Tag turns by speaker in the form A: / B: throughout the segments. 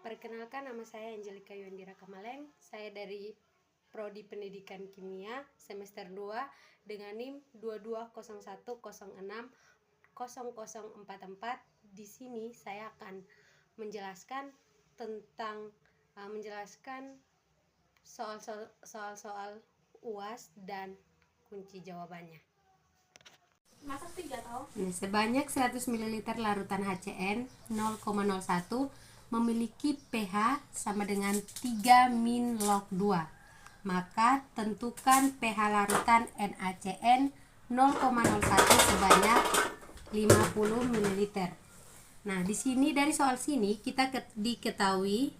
A: Perkenalkan, nama saya Angelika Yuandira Kamaleng. Saya dari Prodi Pendidikan Kimia semester 2 dengan NIM 2201060044. Di sini saya akan menjelaskan tentang soal-soal UAS dan kunci jawabannya.
B: Masak 3 toh?
A: Sebanyak 100 ml larutan HCN 0,01 memiliki pH sama dengan 3 - log 2. Maka tentukan pH larutan NaCN 0,01 sebanyak 50 ml. Nah, di sini dari soal sini kita diketahui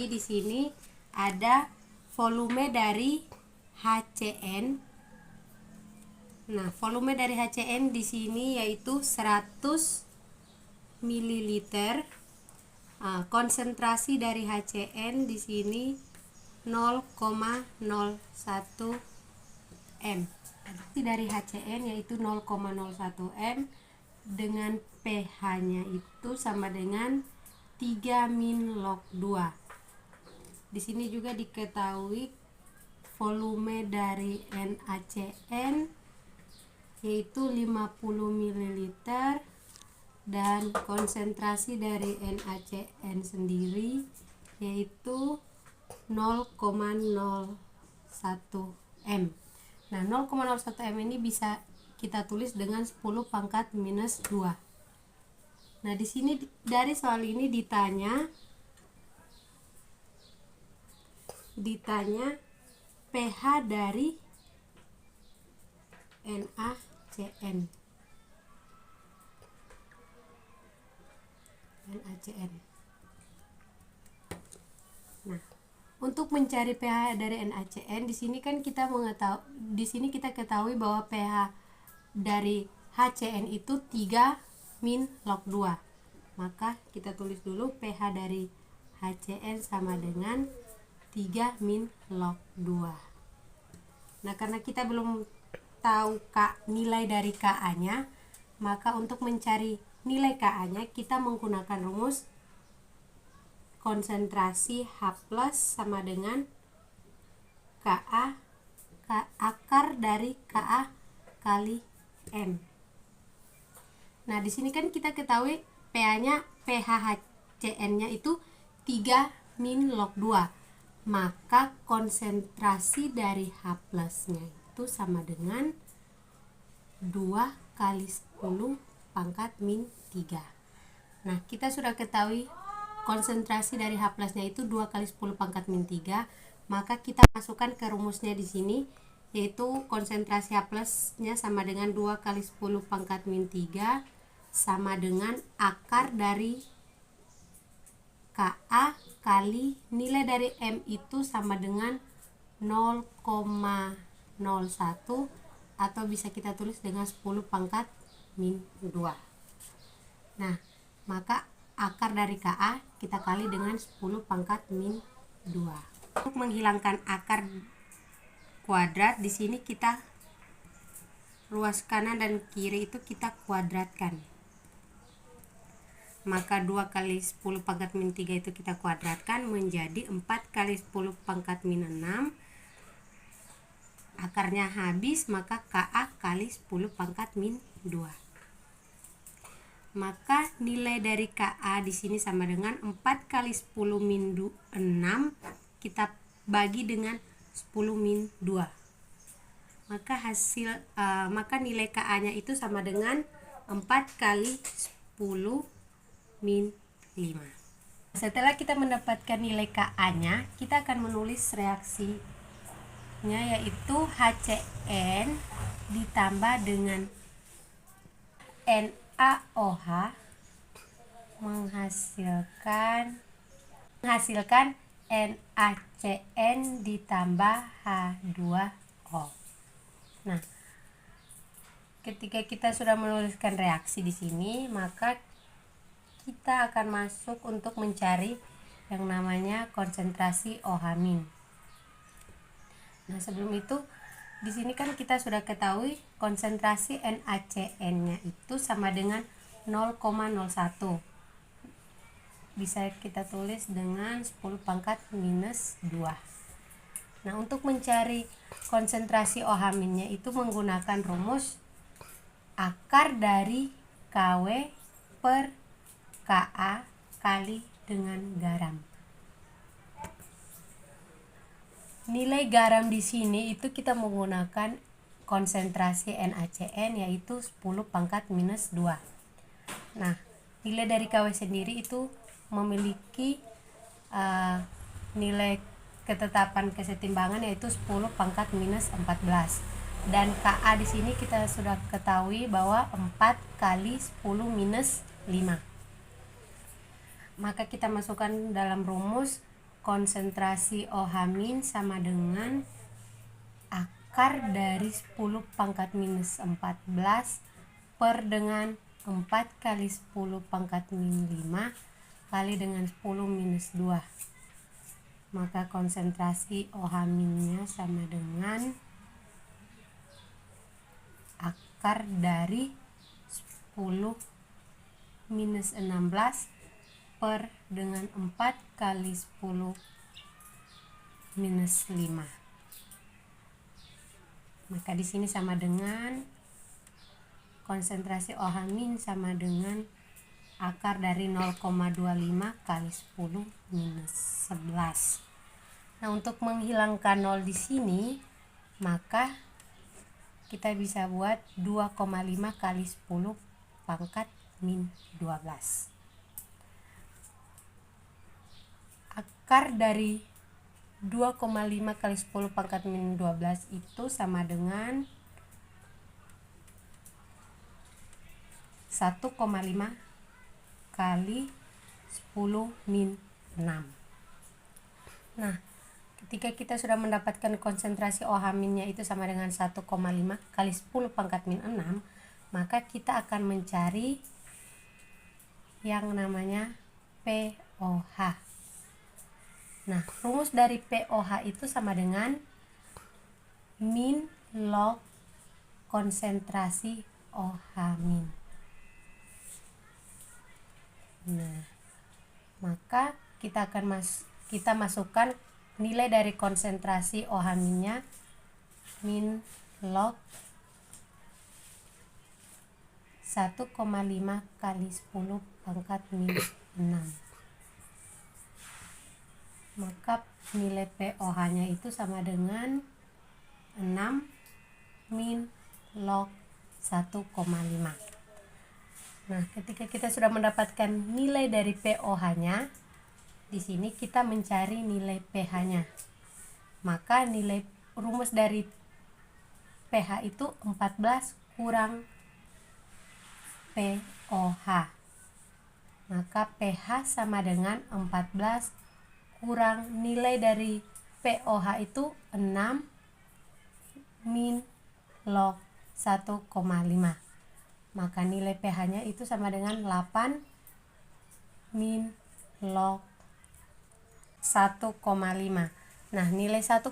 A: di sini ada volume dari HCN. Nah, volume dari HCN di sini yaitu 100 ml. Konsentrasi dari HCN di sini 0,01 m. Dari HCN yaitu 0,01 m dengan pH-nya itu sama dengan 3 - log 2. Di sini juga diketahui volume dari NaCN yaitu 50 ml dan konsentrasi dari NaCN sendiri yaitu 0,01 m. Nah, 0,01 m ini bisa kita tulis dengan 10⁻². Nah, di sini dari soal ini ditanya pH dari NaCN. Nah, untuk mencari pH dari NaCN di sini kan kita ketahui bahwa pH dari HCN itu 3 - log 2. Maka kita tulis dulu pH dari HCN sama dengan 3 - log 2. Nah, karena kita belum tahu nilai dari Ka-nya, maka untuk mencari nilai Ka-nya kita menggunakan rumus konsentrasi H+ sama dengan akar dari Ka kali M. Nah, di sini kan kita ketahui pH HCN-nya itu 3 - log 2. Maka konsentrasi dari H+-nya itu sama dengan 2 kali 10⁻⁻3. Nah, kita sudah ketahui konsentrasi dari H+-nya itu 2 kali 10⁻⁻3, maka kita masukkan ke rumusnya di sini yaitu konsentrasi H+-nya sama dengan 2 kali 10⁻⁻3 sama dengan akar dari Ka kali nilai dari M itu sama dengan 0,01 atau bisa kita tulis dengan 10⁻². Nah, maka akar dari Ka kita kali dengan 10⁻². Untuk menghilangkan akar kuadrat di sini kita ruas kanan dan kiri itu kita kuadratkan. Maka 2 kali 10⁻³ itu kita kuadratkan menjadi 4 kali 10⁻⁻6. Akarnya habis, maka Ka kali 10⁻². Maka nilai dari Ka di sini sama dengan 4 kali 10⁻6 kita bagi dengan 10⁻². Maka nilai Ka-nya itu sama dengan 4 kali 10⁻5. Setelah kita mendapatkan nilai Ka-nya, kita akan menulis reaksinya yaitu HCN ditambah dengan NaOH menghasilkan NaCN ditambah H2O. Nah, ketika kita sudah menuliskan reaksi di sini, maka kita akan masuk untuk mencari yang namanya konsentrasi OH-. Nah, sebelum itu di sini kan kita sudah ketahui konsentrasi NaCN-nya itu sama dengan 0,01. bisa kita tulis dengan 10 pangkat minus 2. Nah, untuk mencari konsentrasi OH- itu menggunakan rumus akar dari KW per Ka kali dengan garam. Nilai garam di sini itu kita menggunakan konsentrasi NaCN yaitu 10 pangkat minus 2. Nah, nilai dari KW sendiri itu memiliki nilai ketetapan kesetimbangan yaitu 10 pangkat minus 14. Dan Ka di sini kita sudah ketahui bahwa 4 kali 10 minus 5. Maka kita masukkan dalam rumus konsentrasi OH- sama dengan akar dari 10 pangkat minus 14 per dengan 4 kali 10 pangkat min 5 kali dengan 10 minus 2. Maka konsentrasi OH- sama dengan akar dari 10 minus 16 per dengan 4 kali 10 minus 5. Maka di sini sama dengan konsentrasi OH- sama dengan akar dari 0,25 kali 10 minus 11. Nah, untuk menghilangkan 0 di sini, maka kita bisa buat 2,5 kali 10 pangkat min 12. Akar dari 2,5 kali 10 pangkat min 12 itu sama dengan 1,5 kali 10 min 6. Nah, ketika kita sudah mendapatkan konsentrasi OH- itu sama dengan 1,5 kali 10 pangkat min 6, maka kita akan mencari yang namanya pOH. Nah, rumus dari pOH itu sama dengan min log konsentrasi OH-. Nah, maka kita masukkan nilai dari konsentrasi OH- min log 1,5 kali 10 pangkat min 6. Maka nilai pOH-nya itu sama dengan 6 min log 1,5. Nah, ketika kita sudah mendapatkan nilai dari pOH-nya, di sini kita mencari nilai pH-nya. Maka nilai rumus dari pH itu 14 kurang pOH. Maka pH sama dengan 14 kurang nilai dari pOH itu 6 min log 1,5. Maka nilai pH-nya itu sama dengan 8 min log 1,5. Nah, nilai 1,5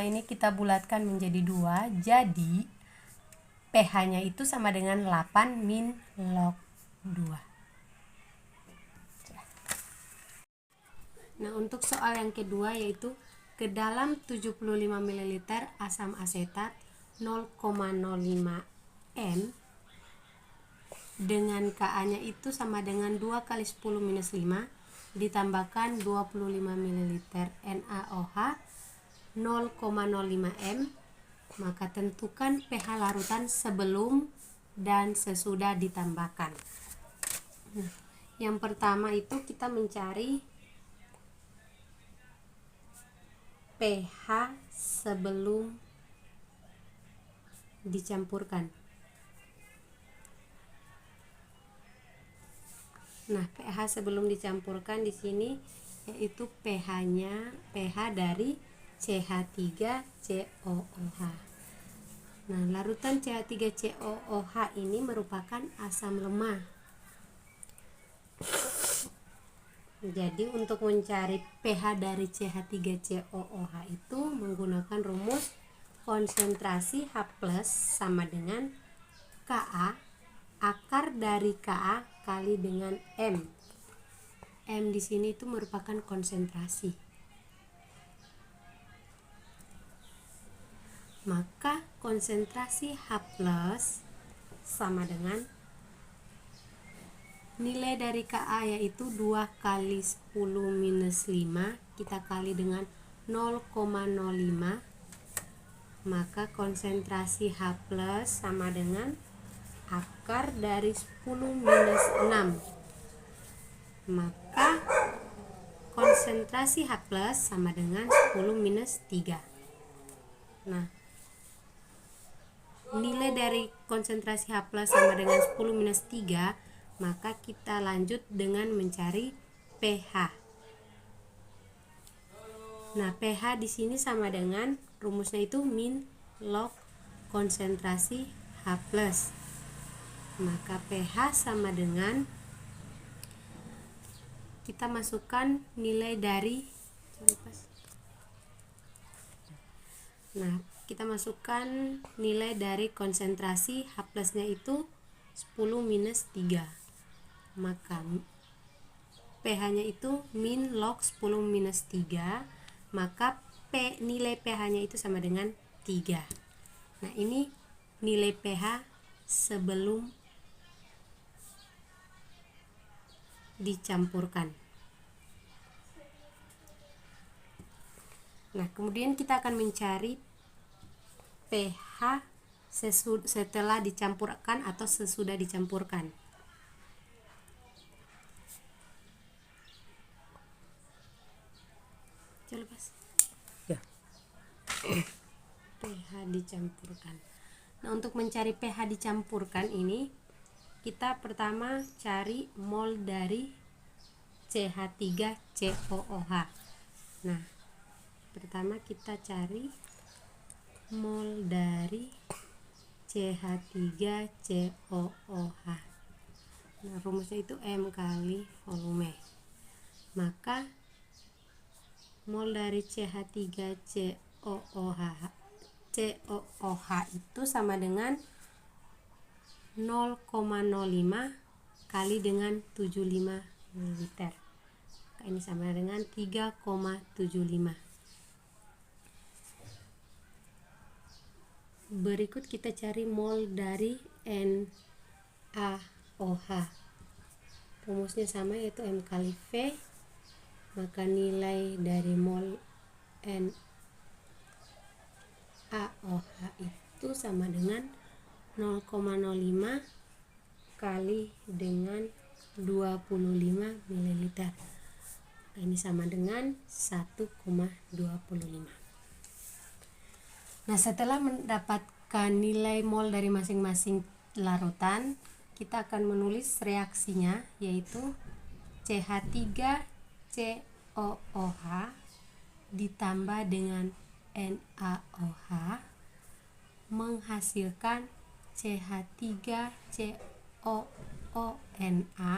A: ini kita bulatkan menjadi 2, jadi pH-nya itu sama dengan 8 min log 2. Nah, untuk soal yang kedua yaitu ke dalam 75 ml asam asetat 0,05 m dengan Ka-nya itu sama dengan 2 kali 10 minus 5 ditambahkan 25 ml NaOH 0,05 m, maka tentukan pH larutan sebelum dan sesudah ditambahkan. Nah, yang pertama itu kita mencari pH sebelum dicampurkan. Nah, pH sebelum dicampurkan di sini yaitu pH dari CH3COOH. Nah, larutan CH3COOH ini merupakan asam lemah. Jadi untuk mencari pH dari CH3COOH itu menggunakan rumus konsentrasi H+ sama dengan Ka akar dari Ka kali dengan M. M di sini itu merupakan konsentrasi. Maka konsentrasi H+ sama dengan nilai dari Ka yaitu 2 kali 10 minus 5 kita kali dengan 0,05, maka konsentrasi H+ sama dengan akar dari 10 minus 6, maka konsentrasi H+ sama dengan 10 minus 3. Nah, nilai dari konsentrasi H+ sama dengan 10 minus 3, maka kita lanjut dengan mencari pH. Nah, pH di sini sama dengan rumusnya itu min log konsentrasi H+. Maka pH sama dengan kita masukkan nilai dari kita masukkan nilai dari konsentrasi H+ nya itu 10 minus 3, maka pH nya itu min log 10 minus 3, maka nilai pH nya itu sama dengan 3. Nah, ini nilai pH sebelum dicampurkan. Nah, kemudian kita akan mencari pH setelah dicampurkan atau sesudah dicampurkan.
C: Ya.
A: pH dicampurkan. Nah, untuk mencari pH dicampurkan ini, kita pertama cari mol dari CH3COOH. Nah, pertama kita cari mol dari CH3COOH. Nah, rumusnya itu M kali volume. Maka mol dari CH3COOH itu sama dengan 0,05 kali dengan 75 ml. Ini sama dengan 3,75. Berikut kita cari mol dari NaOH. Rumusnya sama yaitu M kali V. Maka nilai dari mol NaOH itu sama dengan 0,05 kali dengan 25 ml. Ini sama dengan 1,25. Nah, setelah mendapatkan nilai mol dari masing-masing larutan, kita akan menulis reaksinya, yaitu CH3COOH ditambah dengan NaOH menghasilkan CH3COONA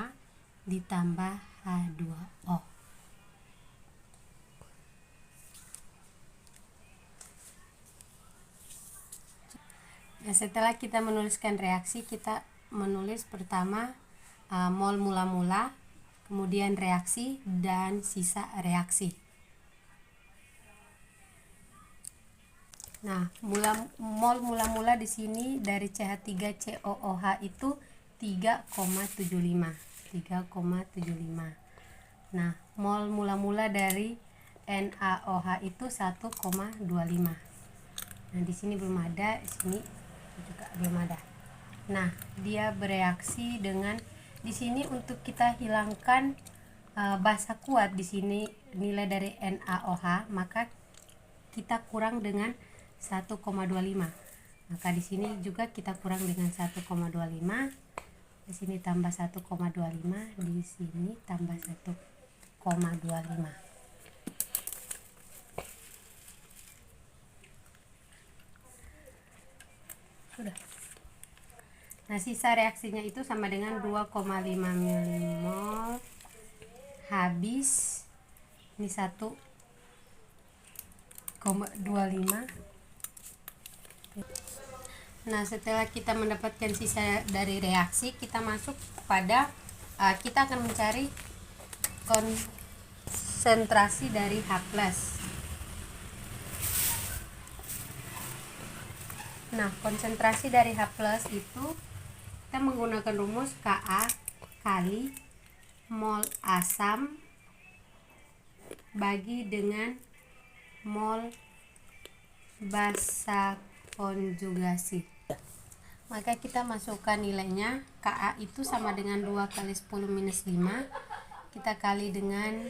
A: ditambah H2O. Nah, setelah kita menuliskan reaksi, kita menulis pertama mol mula-mula, kemudian reaksi, dan sisa reaksi. Nah, mol mula-mula di sini dari CH3COOH itu 3,75. Nah, mol mula-mula dari NaOH itu 1,25. Nah, di sini belum ada, di sini juga belum ada. Nah, dia bereaksi dengan, di sini untuk kita hilangkan basa kuat di sini nilai dari NaOH, maka kita kurang dengan 1,25. Maka di sini juga kita kurang dengan 1,25. Di sini tambah 1,25, di sini tambah 1,25. Sudah. Nah, sisa reaksinya itu sama dengan 2,5 milimol habis ini 1,25. Nah, setelah kita mendapatkan sisa dari reaksi, kita masuk pada kita akan mencari konsentrasi dari H+. Nah, konsentrasi dari H+ itu kita menggunakan rumus Ka kali mol asam bagi dengan mol basa konjugasi. Maka kita masukkan nilainya. Ka itu sama dengan 2 kali 10 - 5. Kita kali dengan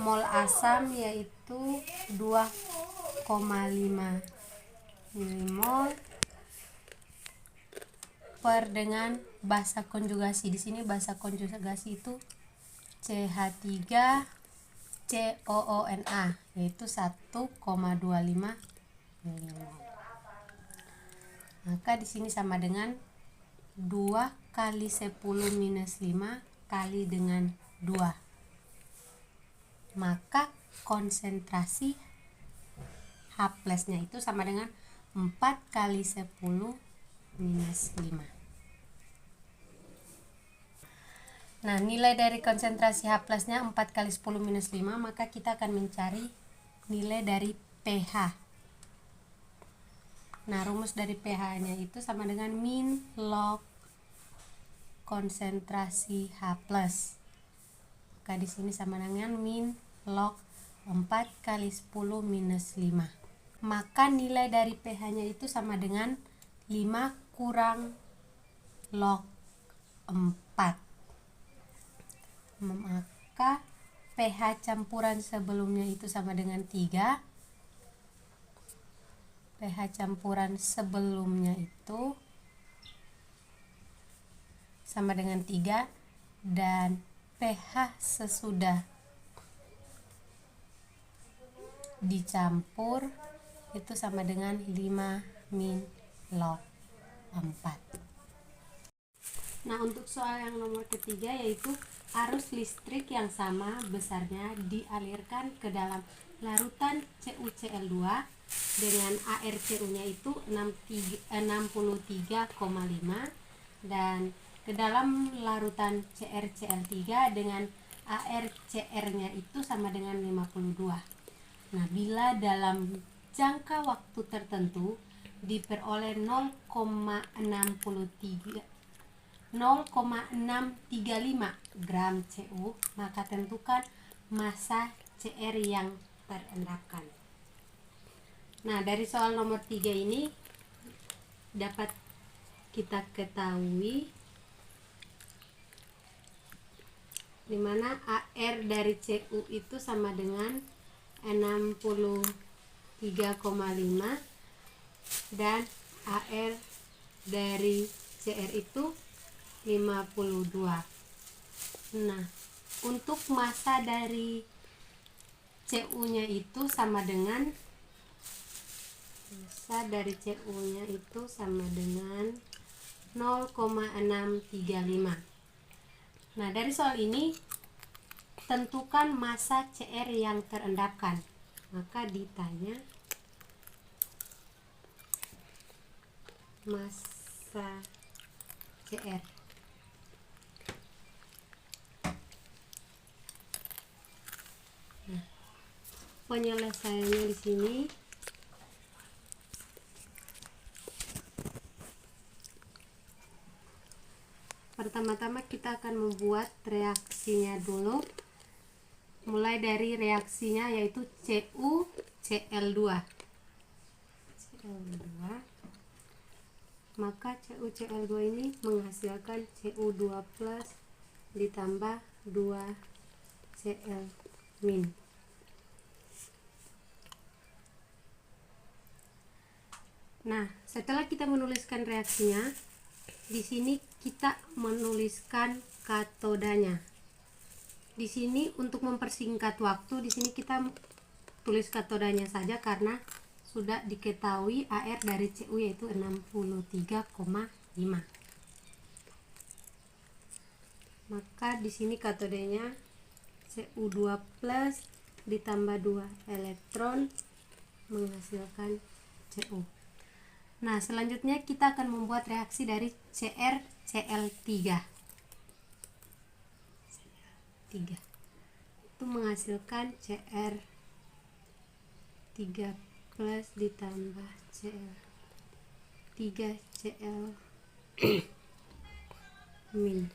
A: mol asam yaitu 2,5 milimol per dengan basa konjugasi. Di sini basa konjugasi itu CH3COONA yaitu 1,25 milimol. Maka di sini sama dengan 2 kali 10 - 5 kali dengan 2. Maka konsentrasi H+-nya itu sama dengan 4 kali 10 - 5. Nah, nilai dari konsentrasi H+-nya 4 kali 10 - 5, maka kita akan mencari nilai dari pH. Nah, rumus dari pH-nya itu sama dengan min log konsentrasi H+. Maka di sini sama dengan min log 4 kali 10 - 5. Maka nilai dari pH-nya itu sama dengan 5 kurang log 4. Maka pH campuran sebelumnya itu sama dengan 3. pH campuran sebelumnya itu sama dengan 3 dan pH sesudah dicampur itu sama dengan 5 min log 4. Nah, untuk soal yang nomor ketiga yaitu arus listrik yang sama besarnya dialirkan ke dalam larutan CuCl2 dengan ArCu-nya itu 63,5 dan ke dalam larutan CrCl3 dengan ArCr-nya itu sama dengan 52. Nah, bila dalam jangka waktu tertentu diperoleh 0,635 gram Cu, maka tentukan massa Cr yang terendapkan. Nah, dari soal nomor 3 ini dapat kita ketahui dimana Ar dari Cu itu sama dengan 63,5 dan Ar dari Cr itu 52. Nah, untuk massa dari Cu-nya itu sama dengan 0,635. Nah, dari soal ini tentukan massa Cr yang terendapkan. Maka ditanya massa Cr. Nah, penyelesaiannya di sini pertama-tama kita akan membuat reaksinya dulu. Mulai dari reaksinya yaitu CuCl2. Maka CuCl2 ini menghasilkan Cu2+ ditambah 2Cl-. Nah, setelah kita menuliskan reaksinya, di sini kita menuliskan katodanya. Di sini untuk mempersingkat waktu, di sini kita tulis katodanya saja karena sudah diketahui Ar dari Cu yaitu 63,5. Maka di sini katodenya Cu2+ ditambah 2 elektron menghasilkan Cu. Nah, selanjutnya kita akan membuat reaksi dari CrCl3. itu menghasilkan CR 3 plus ditambah CL 3 CL min.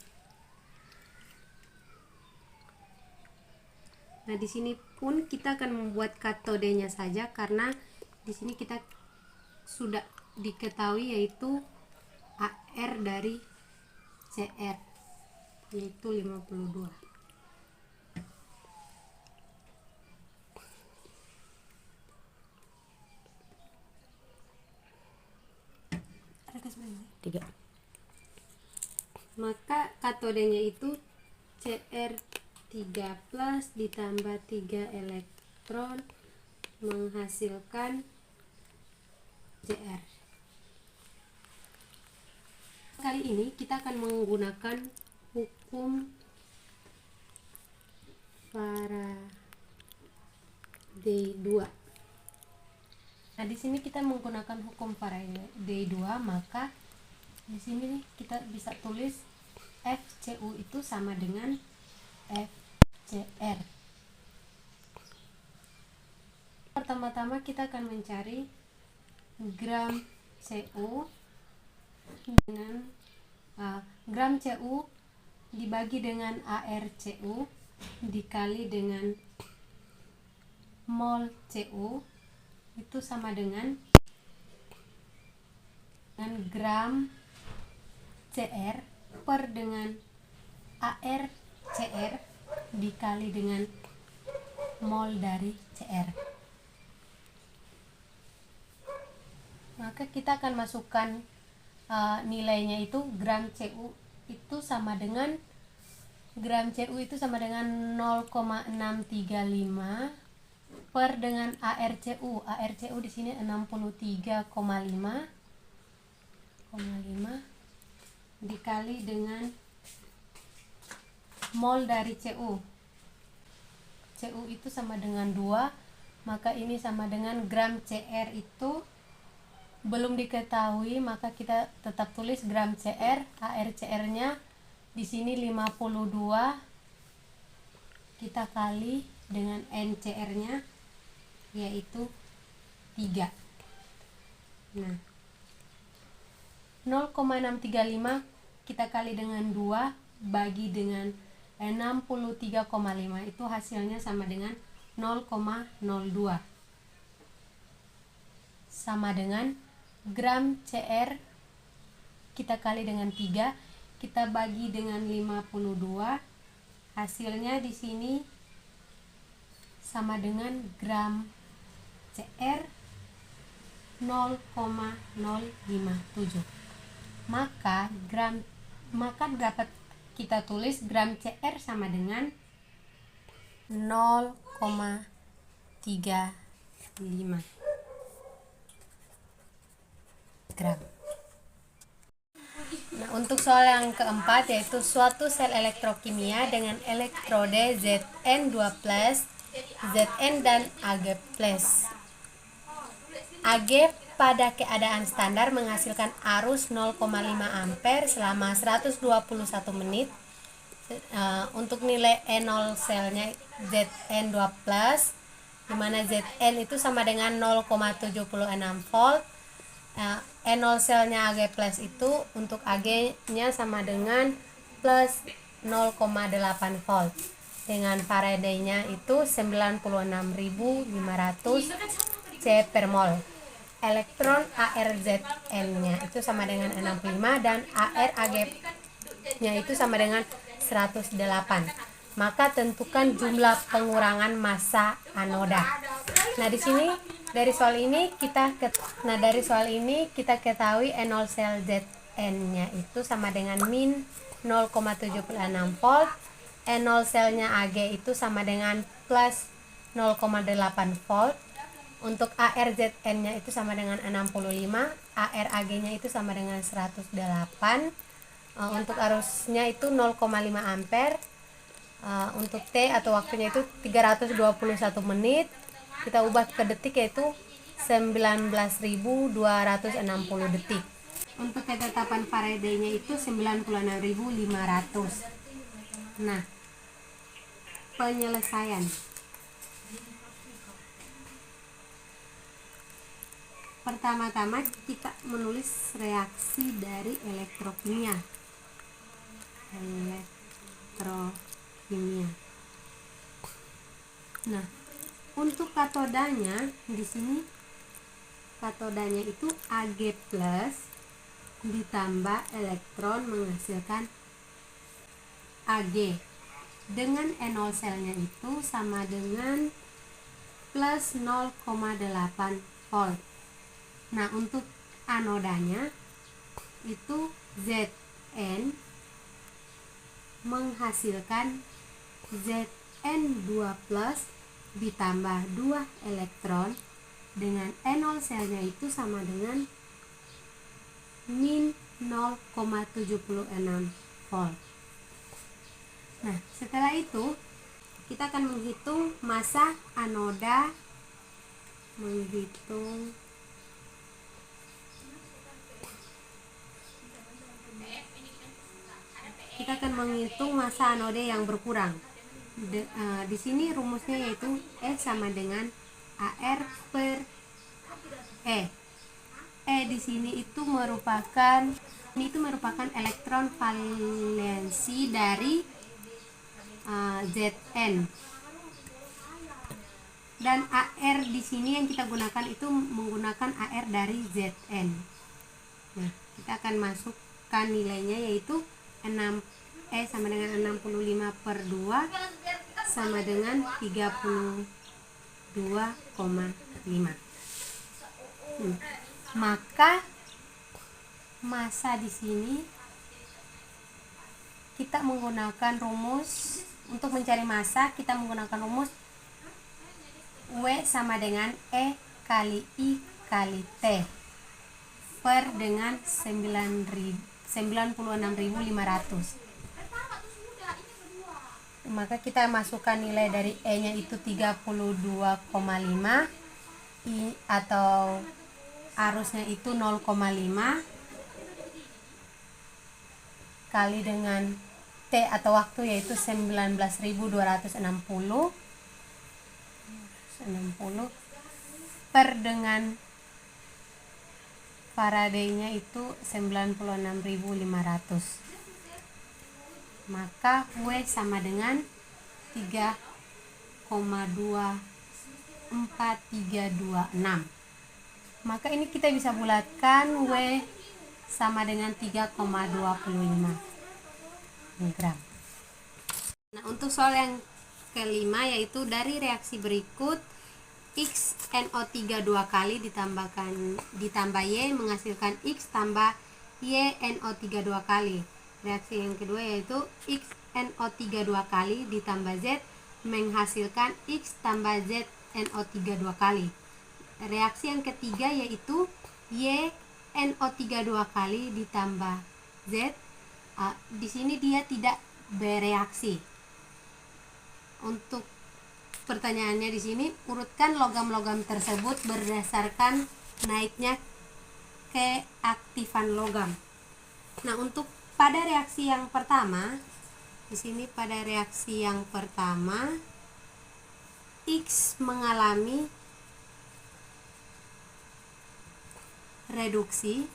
A: Nah, di sini pun kita akan membuat katodenya saja karena di sini kita sudah diketahui yaitu AR dari CR yaitu 52.
C: Tiga.
A: Maka katodenya itu CR 3 plus ditambah 3 elektron menghasilkan CR. Kali ini kita akan menggunakan hukum Faraday 2. Nah, di sini kita menggunakan hukum Faraday 2, maka di sini kita bisa tulis FCU itu sama dengan FCR. Pertama-tama kita akan mencari gram CU dengan gram CU dibagi dengan ARCU dikali dengan mol CU itu sama dengan gram CR per dengan ARCR dikali dengan mol dari CR. Maka kita akan masukkan nilainya itu gram CU itu sama dengan 0,635 per dengan ARCU. ARCU di sini 63,5 dikali dengan mol dari CU. CU itu sama dengan 2, maka ini sama dengan gram CR itu belum diketahui, maka kita tetap tulis gram CR. ARCR-nya di sini 52, kita kali dengan NCR-nya yaitu 3. Nah, 0,635 kita kali dengan 2 bagi dengan 63,5 itu hasilnya sama dengan 0,02, sama dengan gram CR kita kali dengan 3 kita bagi dengan 52, hasilnya di sini sama dengan gram CR 0,057. Maka dapat kita tulis gram CR sama dengan 0,35 gram. Nah, untuk soal yang keempat yaitu suatu sel elektrokimia dengan elektrode Zn2+, Zn dan Ag+. Ag pada keadaan standar menghasilkan arus 0,5 ampere selama 121 menit. Untuk nilai E0 selnya Zn2+, di mana Zn itu sama dengan 0,76 volt. E0 selnya Ag+ itu untuk Ag-nya sama dengan plus 0,8 volt. Dengan Faraday-nya itu 96.500 C per mol. Elektron ARZN-nya itu sama dengan 65 dan ARAG-nya itu sama dengan 108. Maka tentukan jumlah pengurangan massa anoda. Nah, di sini dari soal ini kita ketahui E0 sel Zn-nya itu sama dengan min 0,76 volt. E0 selnya Ag itu sama dengan plus 0,8 volt. Untuk ARZN-nya itu sama dengan 65, ARAG-nya itu sama dengan 108. Untuk arusnya itu 0,5 ampere. Untuk T atau waktunya itu 321 menit. Kita ubah ke detik yaitu 19.260 detik. Untuk ketetapan Faraday-nya itu 96.500. Nah, penyelesaian. Pertama-tama kita menulis reaksi dari elektrokimia. Nah, untuk katodanya di sini katodanya itu Ag+ ditambah elektron menghasilkan Ag dengan NO selnya itu sama dengan plus 0,8 volt. Nah, untuk anodanya itu Zn menghasilkan Zn2+ ditambah 2 elektron dengan NO selnya itu sama dengan min 0,76 volt. Nah, setelah itu kita akan menghitung massa anoda, kita akan menghitung massa anoda yang berkurang. Di sini rumusnya yaitu E sama dengan AR per E. E di sini itu merupakan elektron valensi dari Zn. Dan AR di sini yang kita gunakan itu menggunakan AR dari Zn. Nah, kita akan masukkan nilainya yaitu E sama dengan 65 per 2 sama dengan 32,5. Maka massa di sini kita menggunakan rumus untuk mencari massa, kita menggunakan rumus W sama dengan E kali I kali T per dengan 96.500. Maka kita masukkan nilai dari E nya itu 32,5, I atau arusnya itu 0,5 kali dengan T atau waktu yaitu 19.260 per dengan Faraday-nya itu 96.500. Maka W sama dengan 3,24326. Maka ini kita bisa bulatkan W sama dengan 3,25 gram. Nah, untuk soal yang kelima yaitu dari reaksi berikut X NO3 2 kali ditambah Y menghasilkan X tambah Y NO3 2 kali. Reaksi yang kedua yaitu X NO3 2 kali ditambah Z menghasilkan X tambah Z NO3 2 kali. Reaksi yang ketiga yaitu Y NO3 2 kali ditambah Z. Di sini dia tidak bereaksi. Untuk pertanyaannya di sini, urutkan logam-logam tersebut berdasarkan naiknya keaktifan logam. Nah, untuk pada reaksi yang pertama, di sini pada reaksi yang pertama X mengalami reduksi.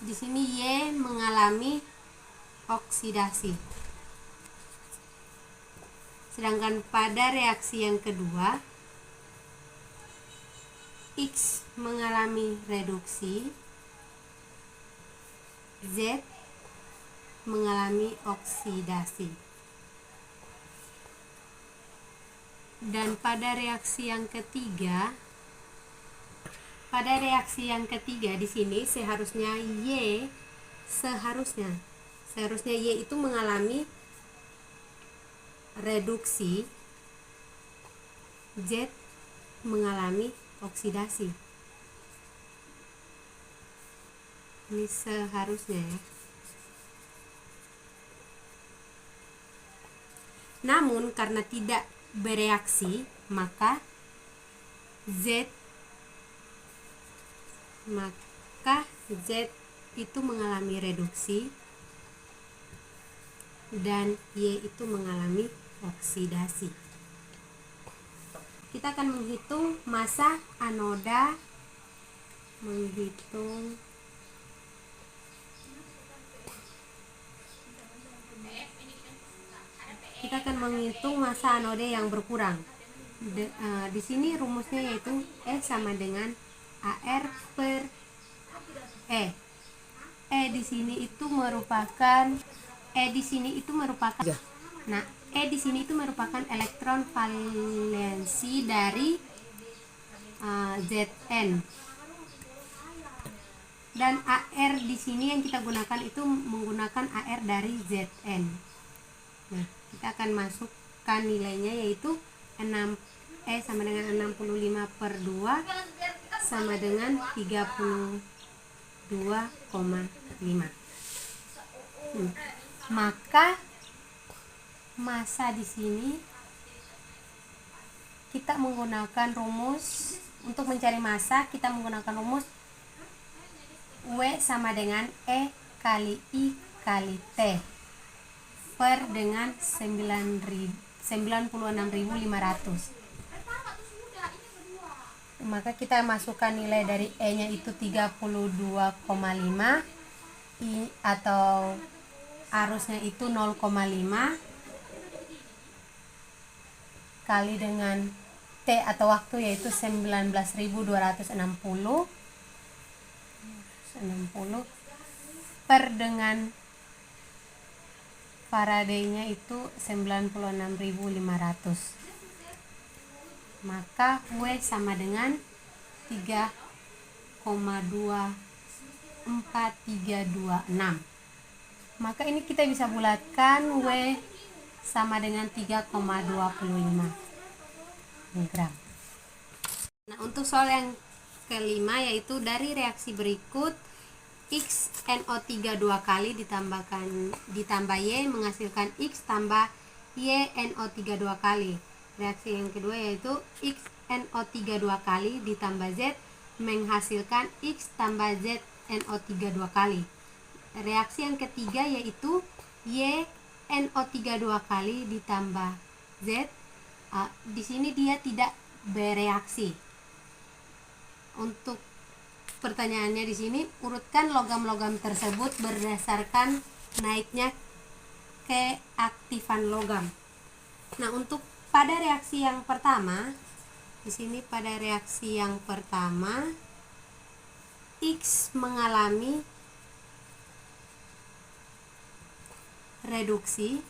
A: Di sini Y mengalami oksidasi. Sedangkan pada reaksi yang kedua X mengalami reduksi, Z mengalami oksidasi. Dan pada reaksi yang ketiga di sini seharusnya Y itu mengalami reduksi, Z mengalami oksidasi. Ini seharusnya ya. Namun karena tidak bereaksi, maka Z itu mengalami reduksi, dan Y itu mengalami oksidasi. Kita akan menghitung massa anoda, kita akan menghitung massa anoda yang berkurang. Di sini rumusnya yaitu E sama dengan AR per E. Di sini itu merupakan
C: Ya.
A: Nah, E di sini itu merupakan elektron valensi dari Zn. Dan AR di sini yang kita gunakan itu menggunakan AR dari Zn. Nah, kita akan masukkan nilainya yaitu E sama dengan 65 per 2 sama dengan 32,5. Maka massa di sini kita menggunakan rumus untuk mencari massa, kita menggunakan rumus W sama dengan E kali I kali T per dengan 96.500. Maka kita masukkan nilai dari E nya itu 32,5, I atau arusnya itu 0,5 kali dengan T atau waktu yaitu 19.260 per dengan Faraday-nya itu 96.500. Maka W sama dengan 3,24326. Maka ini kita bisa bulatkan W sama dengan 3,25 gram. Nah, untuk soal yang kelima yaitu dari reaksi berikut X NO3 2 kali ditambah Y menghasilkan X tambah Y NO3 2 kali. Reaksi yang kedua yaitu X NO3 2 kali ditambah Z menghasilkan X tambah Z NO3 2 kali. Reaksi yang ketiga yaitu Y NO3 2 kali ditambah Z. Di sini dia tidak bereaksi. Untuk pertanyaannya di sini, urutkan logam-logam tersebut berdasarkan naiknya keaktifan logam. Nah, untuk pada reaksi yang pertama, di sini pada reaksi yang pertama X mengalami reduksi.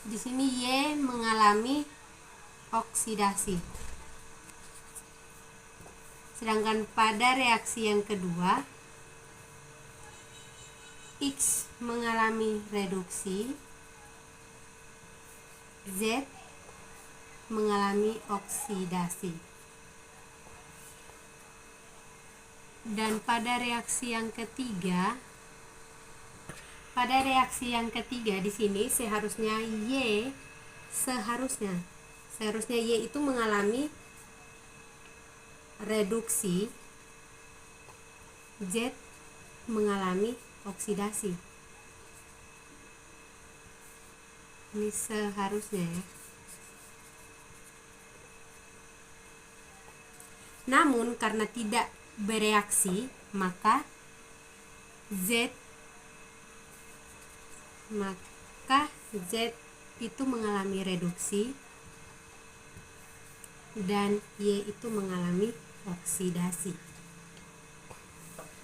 A: Di sini Y mengalami oksidasi. Sedangkan pada reaksi yang kedua X mengalami reduksi, Z mengalami oksidasi. Dan pada reaksi yang ketiga, di sini seharusnya Y itu mengalami reduksi, Z mengalami oksidasi. Ini seharusnya ya. Namun karena tidak bereaksi, maka Z itu mengalami reduksi dan Y itu mengalami oksidasi.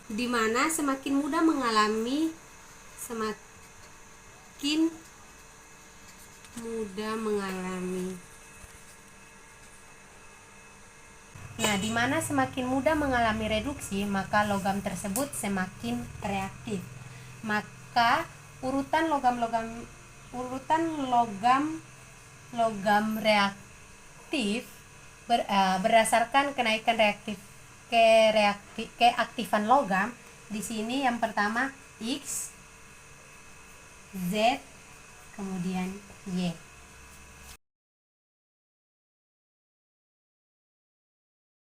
A: Dimana semakin mudah mengalami dimana semakin mudah mengalami reduksi, maka logam tersebut semakin reaktif. Maka urutan logam reaktif berdasarkan kenaikan keaktifan logam. Di sini yang pertama X, Z, kemudian Y.